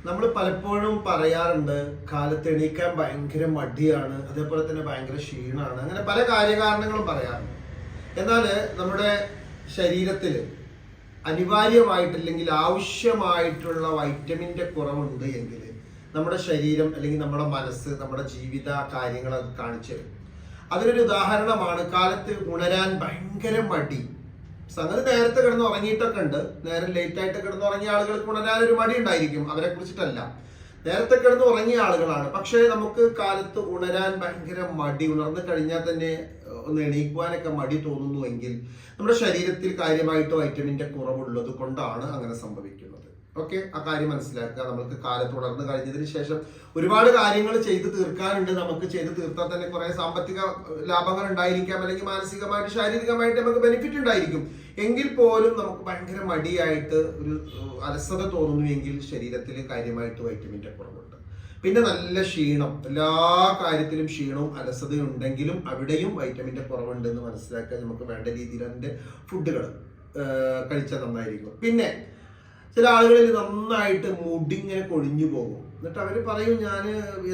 നമ്മൾ പലപ്പോഴും പറയാറുണ്ട് കാലത്ത് എണീക്കാൻ ഭയങ്കര മടിയാണ്, അതേപോലെ തന്നെ ഭയങ്കര ക്ഷീണമാണ്, അങ്ങനെ പല കാര്യകാരണങ്ങളും പറയാറുണ്ട്. എന്നാൽ നമ്മുടെ ശരീരത്തിൽ അനിവാര്യമായിട്ടില്ലെങ്കിൽ ആവശ്യമായിട്ടുള്ള വൈറ്റമിൻ്റെ കുറവുണ്ട് എങ്കിൽ നമ്മുടെ ശരീരം അല്ലെങ്കിൽ നമ്മുടെ മനസ്സ് നമ്മുടെ ജീവിത കാര്യങ്ങൾ അത് കാണിച്ചു തരും. അതിനൊരു ഉദാഹരണമാണ് കാലത്ത് ഉണരാൻ ഭയങ്കര മടി. സംഗതി നേരത്തെ കിടന്ന് ഉറങ്ങിയിട്ടൊക്കെ ഉണ്ട്, നേരം ലേറ്റ് ആയിട്ട് കിടന്ന് ഉറങ്ങിയ ആളുകൾക്ക് ഉണരാനൊരു മടി ഉണ്ടായിരിക്കും, അവരെ കുറിച്ചിട്ടല്ല. നേരത്തെ കിടന്ന് ഉറങ്ങിയ ആളുകളാണ്, പക്ഷേ നമുക്ക് കാലത്ത് ഉണരാൻ ഭയങ്കര മടി, ഉണർന്നു കഴിഞ്ഞാൽ തന്നെ ഒന്ന് എണീക്കുവാനൊക്കെ മടി തോന്നുന്നുവെങ്കിൽ നമ്മുടെ ശരീരത്തിൽ കാര്യമായിട്ട് വൈറ്റമിൻ്റെ കുറവുള്ളത് കൊണ്ടാണ് അങ്ങനെ സംഭവിക്കുന്നത്. ഓക്കെ, ആ കാര്യം മനസ്സിലാക്കുക. നമുക്ക് കാലത്ത് ഉണർന്നു കഴിഞ്ഞതിന് ശേഷം ഒരുപാട് കാര്യങ്ങൾ ചെയ്തു തീർക്കാനുണ്ട്. നമുക്ക് ചെയ്തു തീർത്താൽ തന്നെ കുറെ സാമ്പത്തിക ലാഭങ്ങൾ ഉണ്ടായിരിക്കാം, അല്ലെങ്കിൽ മാനസികമായിട്ട് ശാരീരികമായിട്ട് നമുക്ക് ബെനിഫിറ്റ് ഉണ്ടായിരിക്കും. എങ്കിൽ പോലും നമുക്ക് ഭയങ്കര മടിയായിട്ട് ഒരു അലസത തോന്നുന്നുവെങ്കിൽ ശരീരത്തിൽ കാര്യമായിട്ട് വൈറ്റമിൻ്റെ കുറവുണ്ട്. പിന്നെ നല്ല ക്ഷീണം, എല്ലാ കാര്യത്തിലും ക്ഷീണവും അലസതയും ഉണ്ടെങ്കിലും അവിടെയും വൈറ്റമിൻ്റെ കുറവുണ്ടെന്ന് മനസ്സിലാക്കാൻ നമുക്ക് വേണ്ട രീതിയിൽ അതിൻ്റെ ഫുഡുകൾ കഴിച്ചാൽ നന്നായിരിക്കും. പിന്നെ ചില ആളുകളിൽ നന്നായിട്ട് മുടി ഇങ്ങനെ കൊഴിഞ്ഞു പോകും. എന്നിട്ട് അവർ പറയും, ഞാൻ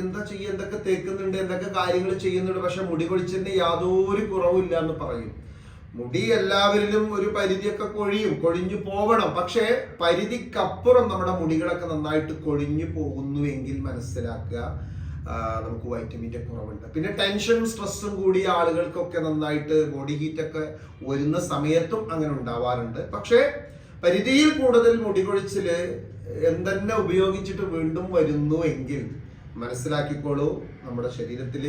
എന്താ ചെയ്യുക, എന്തൊക്കെ തേക്കുന്നുണ്ട്, എന്തൊക്കെ കാര്യങ്ങൾ ചെയ്യുന്നുണ്ട്, പക്ഷെ മുടി കൊഴിച്ചതിന്റെ യാതൊരു കുറവില്ല എന്ന് പറയും. മുടി എല്ലാവരിലും ഒരു പരിധിയൊക്കെ കൊഴിഞ്ഞു പോകണം, പക്ഷേ പരിധിക്കപ്പുറം നമ്മുടെ മുടികളൊക്കെ നന്നായിട്ട് കൊഴിഞ്ഞു പോകുന്നുവെങ്കിൽ മനസ്സിലാക്കുക നമുക്ക് വൈറ്റമിൻ്റെ കുറവുണ്ട്. പിന്നെ ടെൻഷനും സ്ട്രെസ്സും കൂടിയ ആളുകൾക്കൊക്കെ നന്നായിട്ട് ബോഡി ഹീറ്റൊക്കെ വരുന്ന സമയത്തും അങ്ങനെ ഉണ്ടാവാറുണ്ട്. പക്ഷേ പരിധിയിൽ കൂടുതൽ മുടി കൊഴിച്ചില് എന്തെന്നെ ഉപയോഗിച്ചിട്ട് വീണ്ടും വരുന്നു എങ്കിൽ മനസ്സിലാക്കിക്കോളൂ, നമ്മുടെ ശരീരത്തിൽ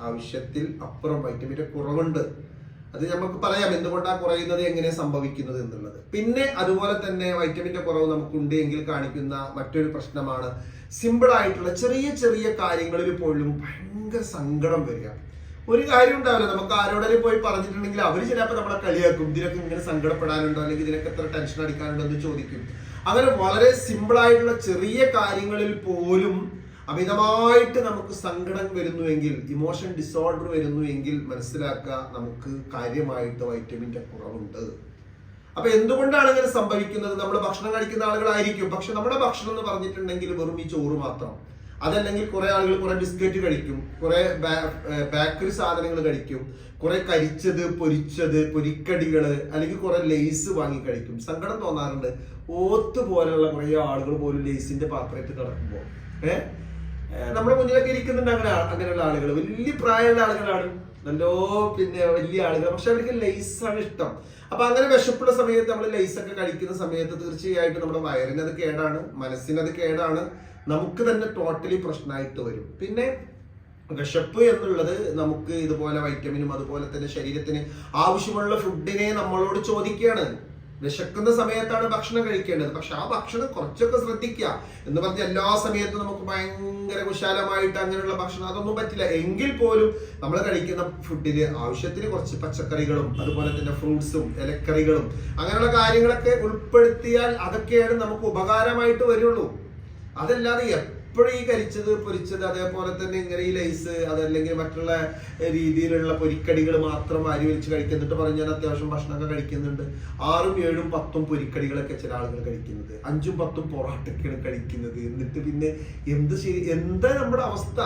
ആവശ്യത്തിൽ അപ്പുറം വൈറ്റമിൻ്റെ കുറവുണ്ട്. അത് നമുക്ക് പറയാം എന്തുകൊണ്ടാണ് കുറയുന്നത്, എങ്ങനെ സംഭവിക്കുന്നത് എന്നുള്ളത്. പിന്നെ അതുപോലെ തന്നെ വൈറ്റമിൻ്റെ കുറവ് നമുക്കുണ്ട് എങ്കിൽ കാണിക്കുന്ന മറ്റൊരു പ്രശ്നമാണ് സിമ്പിൾ ആയിട്ടുള്ള ചെറിയ ചെറിയ കാര്യങ്ങളിൽ പോലും ഭയങ്കര സങ്കടം വരിക. ഒരു കാര്യം ഉണ്ടാവില്ല, നമുക്ക് ആരോടെങ്കിലും പോയി പറഞ്ഞിട്ടുണ്ടെങ്കിൽ അവർ ചിലപ്പോൾ നമ്മളെ കളിയാക്കും, ഇതിനൊക്കെ ഇങ്ങനെ സങ്കടപ്പെടാനുണ്ടോ, അല്ലെങ്കിൽ ഇതിനൊക്കെ എത്ര ടെൻഷൻ അടിക്കാനുണ്ടോ എന്ന് ചോദിക്കും. അങ്ങനെ വളരെ സിമ്പിൾ ആയിട്ടുള്ള ചെറിയ കാര്യങ്ങളിൽ പോലും അമിതമായിട്ട് നമുക്ക് സങ്കടം വരുന്നുവെങ്കിൽ, ഇമോഷൻ ഡിസോർഡർ വരുന്നുവെങ്കിൽ മനസ്സിലാക്കുക നമുക്ക് കാര്യമായിട്ട് വൈറ്റമിൻ്റെ കുറവുണ്ട്. അപ്പൊ എന്തുകൊണ്ടാണ് ഇങ്ങനെ സംഭവിക്കുന്നത്? നമ്മൾ ഭക്ഷണം കഴിക്കുന്ന ആളുകളായിരിക്കും, പക്ഷെ നമ്മുടെ ഭക്ഷണം എന്ന് പറഞ്ഞിട്ടുണ്ടെങ്കിൽ വെറും ഈ ചോറ് മാത്രം. അതല്ലെങ്കിൽ കുറെ ആളുകൾ കുറെ ബിസ്ക്കറ്റ് കഴിക്കും, കുറെ ബേക്കറി സാധനങ്ങൾ കഴിക്കും, കുറെ കരിച്ചത് പൊരിച്ചത് പൊരിക്കടികള്, അല്ലെങ്കിൽ കുറെ ലേസ് വാങ്ങി കഴിക്കും. സങ്കടം തോന്നാറുണ്ട്. ഓത്ത് പോലെയുള്ള കുറെ ആളുകൾ പോലും ലേസിന്റെ പാത്രത്തിൽ കിടക്കുമ്പോൾ നമ്മുടെ മുന്നിലൊക്കെ ഇരിക്കുന്നുണ്ട് അങ്ങനെയുള്ള ആളുകൾ. വലിയ പ്രായമുള്ള ആളുകളാണ്, നല്ലോ പിന്നെ വലിയ ആളുകൾ, പക്ഷെ അവർക്ക് ലേസാണ് ഇഷ്ടം. അപ്പൊ അങ്ങനെ വിശപ്പുള്ള സമയത്ത് നമ്മൾ ലേസൊക്കെ കഴിക്കുന്ന സമയത്ത് തീർച്ചയായിട്ടും നമ്മുടെ വയറിനത് കേടാണ്, മനസ്സിനത് കേടാണ്, നമുക്ക് തന്നെ ടോട്ടലി പ്രശ്നമായിട്ട് വരും. പിന്നെ വിശപ്പ് എന്നുള്ളത് നമുക്ക് ഇതുപോലെ വൈറ്റമിനും അതുപോലെ തന്നെ ശരീരത്തിന് ആവശ്യമുള്ള ഫുഡിനെ നമ്മളോട് ചോദിക്കുകയാണ്. വിശക്കുന്ന സമയത്താണ് ഭക്ഷണം കഴിക്കേണ്ടത്, പക്ഷെ ആ ഭക്ഷണം കുറച്ചൊക്കെ ശ്രദ്ധിക്കുക. എന്ന് പറഞ്ഞ എല്ലാ സമയത്തും നമുക്ക് ഭയങ്കര വിശാലമായിട്ട് അങ്ങനെയുള്ള ഭക്ഷണം അതൊന്നും പറ്റില്ല. എങ്കിൽ പോലും നമ്മൾ കഴിക്കുന്ന ഫുഡില് ആവശ്യത്തിന് കുറച്ച് പച്ചക്കറികളും അതുപോലെ തന്നെ ഫ്രൂട്ട്സും ഇലക്കറികളും അങ്ങനെയുള്ള കാര്യങ്ങളൊക്കെ ഉൾപ്പെടുത്തിയാൽ അതൊക്കെയാണ് നമുക്ക് ഉപകാരമായിട്ട് വരുള്ളൂ. അതല്ലാതെ എപ്പോഴും ഈ കരിച്ചത് പൊരിച്ചത് അതേപോലെ തന്നെ ഇങ്ങനെ ഈ ലൈസ് അതല്ലെങ്കിൽ മറ്റുള്ള രീതിയിലുള്ള പൊരിക്കടികൾ മാത്രം അരി വെച്ച് കഴിക്കുന്നിട്ട് പറഞ്ഞാൽ അത്യാവശ്യം ഭക്ഷണമൊക്കെ കഴിക്കുന്നുണ്ട്. 6ഉം 7ഉം 10ഉം പൊരിക്കടികളൊക്കെ ചില ആളുകൾ കഴിക്കുന്നത്, 5ഉം 10ഉം പൊറാട്ടൊക്കെയാണ് കഴിക്കുന്നത്. എന്നിട്ട് പിന്നെ എന്താ നമ്മുടെ അവസ്ഥ?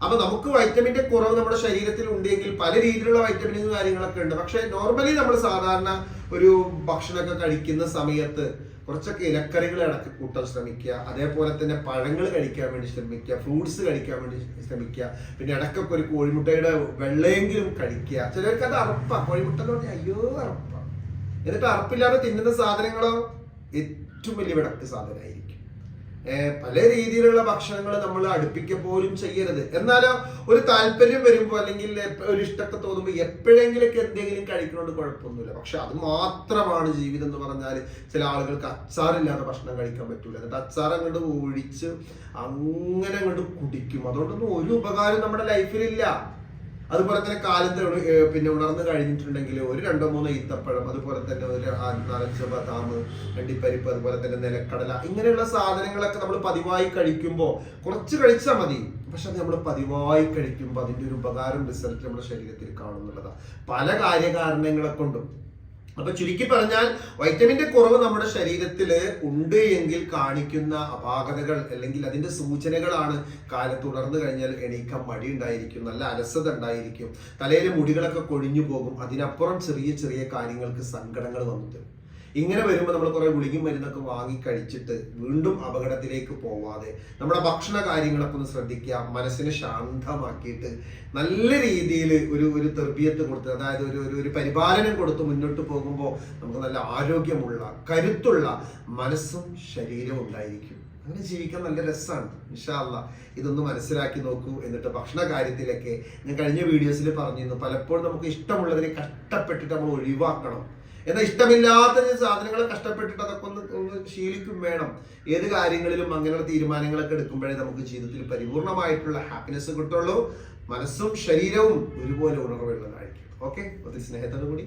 അപ്പൊ നമുക്ക് വൈറ്റമിന്റെ കുറവ് നമ്മുടെ ശരീരത്തിൽ ഉണ്ടെങ്കിൽ പല രീതിയിലുള്ള വൈറ്റമിനും കാര്യങ്ങളൊക്കെ ഉണ്ട്. പക്ഷെ നോർമലി നമ്മൾ സാധാരണ ഒരു ഭക്ഷണമൊക്കെ കഴിക്കുന്ന സമയത്ത് കുറച്ചൊക്കെ ഇലക്കറികൾ ഇടയ്ക്ക് കൂട്ടാൻ ശ്രമിക്കുക, അതേപോലെ തന്നെ പഴങ്ങൾ കഴിക്കാൻ വേണ്ടി ശ്രമിക്കുക, ഫ്രൂട്ട്സ് കഴിക്കാൻ വേണ്ടി ശ്രമിക്കുക. പിന്നെ ഇടയ്ക്കൊക്കെ ഒരു കോഴിമുട്ടയുടെ വെള്ളയെങ്കിലും കഴിക്കുക. ചിലർക്ക് അത് അറപ്പാ, കോഴിമുട്ട എന്ന് പറഞ്ഞാൽ അയ്യോ അറപ്പാ. എന്നിട്ട് അറപ്പില്ലാതെ തിന്നുന്ന സാധനങ്ങളോ ഏറ്റവും വലിയ വിടക്ക് സാധനമായിരിക്കും. പല രീതിയിലുള്ള ഭക്ഷണങ്ങൾ നമ്മൾ അടുപ്പിക്കുക പോലും ചെയ്യരുത്. എന്നാലോ ഒരു താല്പര്യം വരുമ്പോൾ അല്ലെങ്കിൽ ഒരു ഇഷ്ടമൊക്കെ തോന്നുമ്പോൾ എപ്പോഴെങ്കിലൊക്കെ എന്തെങ്കിലും കഴിക്കണോണ്ട് കുഴപ്പമൊന്നുമില്ല. പക്ഷെ അത് മാത്രമാണ് ജീവിതം എന്ന് പറഞ്ഞാൽ ചില ആളുകൾക്ക് അച്ചാറില്ലാതെ ഭക്ഷണം കഴിക്കാൻ പറ്റൂല. എന്നിട്ട് അച്ചാർ അങ്ങോട്ട് ഒഴിച്ച് അങ്ങനെ അങ്ങോട്ട് കുടിക്കും. അതുകൊണ്ടൊന്നും ഒരു ഉപകാരം നമ്മുടെ ലൈഫിലില്ല. അതുപോലെ തന്നെ കാലത്ത് പിന്നെ ഉണർന്നു കഴിഞ്ഞിട്ടുണ്ടെങ്കിൽ ഒരു 2-3 ഈത്തപ്പഴം, അതുപോലെ തന്നെ ഒരു 4-5 ബദാം, അണ്ടിപ്പരിപ്പ്, അതുപോലെ തന്നെ നിലക്കടല, ഇങ്ങനെയുള്ള സാധനങ്ങളൊക്കെ നമ്മൾ പതിവായി കഴിക്കുമ്പോൾ കുറച്ച് കഴിച്ചാൽ മതി. പക്ഷെ അത് നമ്മൾ പതിവായി കഴിക്കുമ്പോൾ അതിൻ്റെ ഒരു ഉപകാരം റിസൾട്ട് നമ്മുടെ ശരീരത്തിൽ കാണുന്നുള്ളതാണ്. പല കാര്യകാരണങ്ങളെ കൊണ്ടും അപ്പൊ ചുരുക്കി പറഞ്ഞാൽ വൈറ്റമിന്റെ കുറവ് നമ്മുടെ ശരീരത്തിൽ ഉണ്ട് എങ്കിൽ കാണിക്കുന്ന അപാകതകൾ അല്ലെങ്കിൽ അതിന്റെ സൂചനകളാണ് കാലത്ത് ഉണർന്നു കഴിഞ്ഞാൽ എണീക്കാൻ മടി ഉണ്ടായിരിക്കും, നല്ല അലസത ഉണ്ടായിരിക്കും, തലയിലെ മുടികളൊക്കെ കൊഴിഞ്ഞു പോകും, അതിനപ്പുറം ചെറിയ ചെറിയ കാര്യങ്ങൾക്ക് സങ്കടങ്ങൾ വന്നു. ഇങ്ങനെ വരുമ്പോൾ നമ്മൾ കുറെ ഗുളികയും മരുന്നൊക്കെ വാങ്ങി കഴിച്ചിട്ട് വീണ്ടും അപകടത്തിലേക്ക് പോവാതെ നമ്മുടെ ഭക്ഷണ കാര്യങ്ങളൊക്കെ ഒന്ന് ശ്രദ്ധിക്കുക, മനസ്സിനെ ശാന്തമാക്കിയിട്ട് നല്ല രീതിയിൽ ഒരു തെർബിയത്ത് കൊടുത്ത്, അതായത് ഒരു പരിപാലനം കൊടുത്ത് മുന്നോട്ട് പോകുമ്പോൾ നമുക്ക് നല്ല ആരോഗ്യമുള്ള കരുത്തുള്ള മനസ്സും ശരീരവും ഉണ്ടായിരിക്കും. അങ്ങനെ ജീവിക്കാൻ നല്ല രസമാണ്. ഇൻഷാ അല്ലാഹ് ഇതൊന്ന് മനസ്സിലാക്കി നോക്കൂ. എന്നിട്ട് ഭക്ഷണ കാര്യത്തിലൊക്കെ ഞാൻ കഴിഞ്ഞ വീഡിയോസിൽ പറഞ്ഞിരുന്നു, പലപ്പോഴും നമുക്ക് ഇഷ്ടമുള്ളതിനെ കഷ്ടപ്പെട്ടിട്ട് നമ്മൾ ഒഴിവാക്കണം. എന്നാൽ ഇഷ്ടമില്ലാത്ത സാധനങ്ങളെ കഷ്ടപ്പെട്ടിട്ട് അതൊക്കെ ഒന്ന് ശീലിക്കും വേണം. ഏത് കാര്യങ്ങളിലും അങ്ങനെയുള്ള തീരുമാനങ്ങളൊക്കെ എടുക്കുമ്പോഴേ നമുക്ക് ജീവിതത്തിൽ പരിപൂർണമായിട്ടുള്ള ഹാപ്പിനെസ് കിട്ടുള്ളൂ. മനസ്സും ശരീരവും ഒരുപോലെ ഉണർവുള്ളതായിരിക്കും. ഓക്കെ, ഒത്തിരി സ്നേഹത്തോടു കൂടി